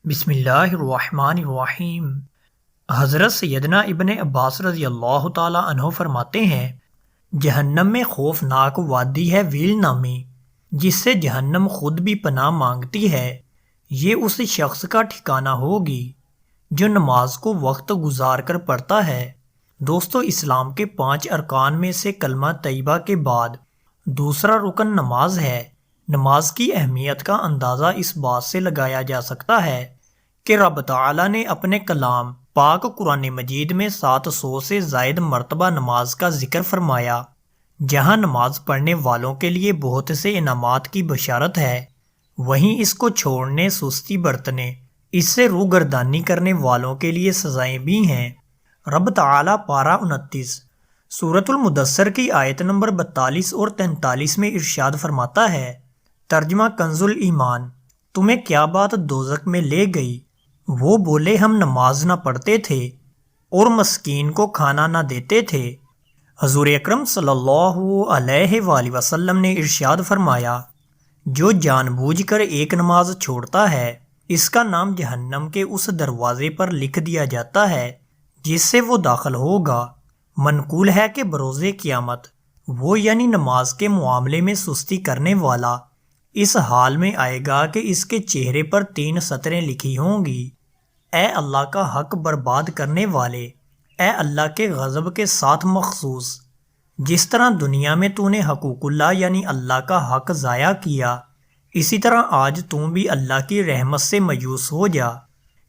بسم اللہ الرحمن الرحیم۔ حضرت سیدنا ابن عباس رضی اللہ تعالیٰ عنہ فرماتے ہیں، جہنم میں خوفناک وادی ہے ویل نامی، جس سے جہنم خود بھی پناہ مانگتی ہے۔ یہ اس شخص کا ٹھکانہ ہوگی جو نماز کو وقت گزار کر پڑھتا ہے۔ دوستو، اسلام کے 5 ارکان میں سے کلمہ طیبہ کے بعد دوسرا رکن نماز ہے۔ نماز کی اہمیت کا اندازہ اس بات سے لگایا جا سکتا ہے کہ رب تعالیٰ نے اپنے کلام پاک قرآن مجید میں 700 سے زائد مرتبہ نماز کا ذکر فرمایا۔ جہاں نماز پڑھنے والوں کے لیے بہت سے انعامات کی بشارت ہے، وہیں اس کو چھوڑنے، سستی برتنے، اس سے روگردانی کرنے والوں کے لیے سزائیں بھی ہیں۔ رب تعالیٰ پارہ 29 سورۃ المدثر کی آیت نمبر 42 اور 43 میں ارشاد فرماتا ہے، ترجمہ کنز الایمان، تمہیں کیا بات دوزخ میں لے گئی؟ وہ بولے، ہم نماز نہ پڑھتے تھے اور مسکین کو کھانا نہ دیتے تھے۔ حضور اکرم صلی اللہ علیہ وآلہ وسلم نے ارشاد فرمایا، جو جان بوجھ کر ایک نماز چھوڑتا ہے، اس کا نام جہنم کے اس دروازے پر لکھ دیا جاتا ہے جس سے وہ داخل ہوگا۔ منقول ہے کہ بروز قیامت وہ یعنی نماز کے معاملے میں سستی کرنے والا اس حال میں آئے گا کہ اس کے چہرے پر 3 سطریں لکھی ہوں گی، اے اللہ کا حق برباد کرنے والے، اے اللہ کے غضب کے ساتھ مخصوص، جس طرح دنیا میں تو نے حقوق اللہ یعنی اللہ کا حق ضائع کیا، اسی طرح آج تو بھی اللہ کی رحمت سے مایوس ہو جا۔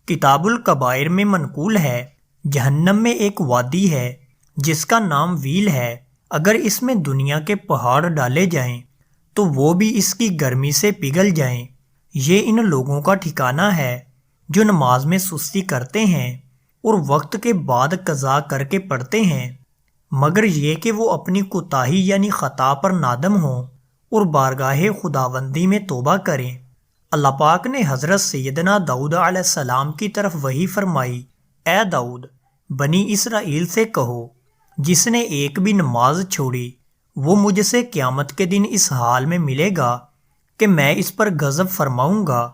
کتاب الکبائر میں منقول ہے، جہنم میں ایک وادی ہے جس کا نام ویل ہے، اگر اس میں دنیا کے پہاڑ ڈالے جائیں تو وہ بھی اس کی گرمی سے پگھل جائیں۔ یہ ان لوگوں کا ٹھکانہ ہے جو نماز میں سستی کرتے ہیں اور وقت کے بعد قضا کر کے پڑھتے ہیں، مگر یہ کہ وہ اپنی کوتاہی یعنی خطا پر نادم ہوں اور بارگاہ خداوندی میں توبہ کریں۔ اللہ پاک نے حضرت سیدنا داؤد علیہ السلام کی طرف وحی فرمائی، اے داؤد، بنی اسرائیل سے کہو، جس نے ایک بھی نماز چھوڑی وہ مجھ سے قیامت کے دن اس حال میں ملے گا کہ میں اس پر غضب فرماؤں گا۔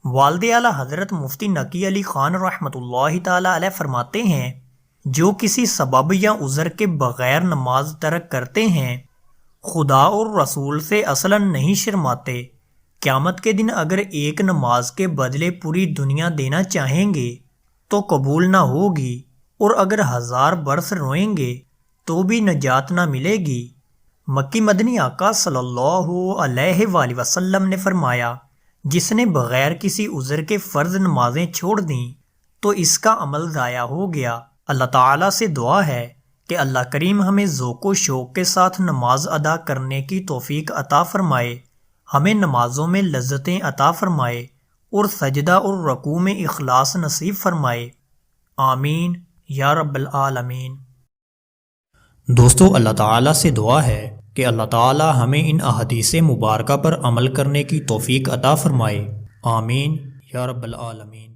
والد اعلیٰ حضرت مفتی نقی علی خان رحمۃ اللہ تعالیٰ علیہ فرماتے ہیں، جو کسی سبب یا عذر کے بغیر نماز ترک کرتے ہیں، خدا اور رسول سے اصلاً نہیں شرماتے۔ قیامت کے دن اگر ایک نماز کے بدلے پوری دنیا دینا چاہیں گے تو قبول نہ ہوگی، اور اگر 1000 برس روئیں گے تو بھی نجات نہ ملے گی۔ مکی مدنی آقا صلی اللہ علیہ وآلہ وسلم نے فرمایا، جس نے بغیر کسی عذر کے فرض نمازیں چھوڑ دیں تو اس کا عمل ضائع ہو گیا۔ اللہ تعالیٰ سے دعا ہے کہ اللہ کریم ہمیں ذوق و شوق کے ساتھ نماز ادا کرنے کی توفیق عطا فرمائے، ہمیں نمازوں میں لذتیں عطا فرمائے اور سجدہ اور رکوع میں اخلاص نصیب فرمائے، آمین یا رب العالمین۔ دوستو، اللہ تعالیٰ سے دعا ہے کہ اللہ تعالیٰ ہمیں ان احادیث مبارکہ پر عمل کرنے کی توفیق عطا فرمائے، آمین یا رب العالمین۔